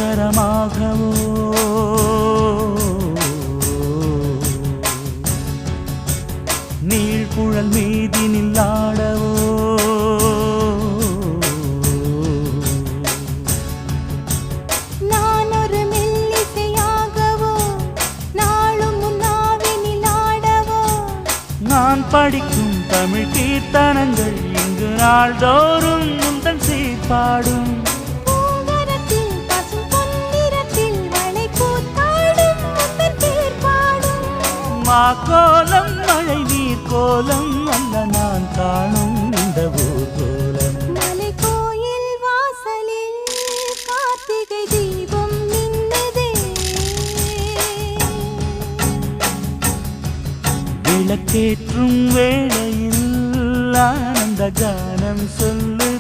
அக்ஷரமாகவோ நீழ்குழல் மீதினில் ஆடவோ நான் ஒரு மெல்லிசையாகவோ நாளும் முன்னாவினில் ஆடவோ நான் படிக்கும் தமிழ் கீர்த்தனங்கள் இங்கு நாள்தோறும் முந்தன் சீர்பாடும் பூங்கரத்தில் பசும் பொன்னிறத்தில் வளை கூத்தாடும் முந்தன் தேர்பாடும் மாக்கோலம் மழை நீர் கோலம் அல்ல நான் காணும் இந்த ஊர்கோலம் மலை கோயில் வாசலில் கார்த்திகை தீபம் மின்னுதே விளக்கேற்றும் வேளையில் ஆனந்த கானம் சொல்லு